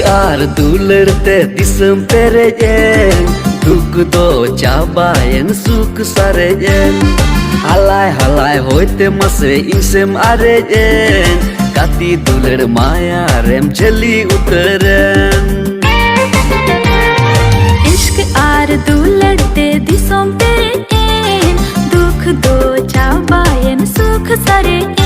are दुलड़ते दिसम पेरेजेन दुख दो चाबायन सुख सारेजेन हालाय हालाय होते मसे इंसेम आरेजेन काती दुलड़ माया रेम चली उतरन इश्क आर दुलड़ते दिसम पेरेजेन दुख दो चाबायन सुख सारेजेन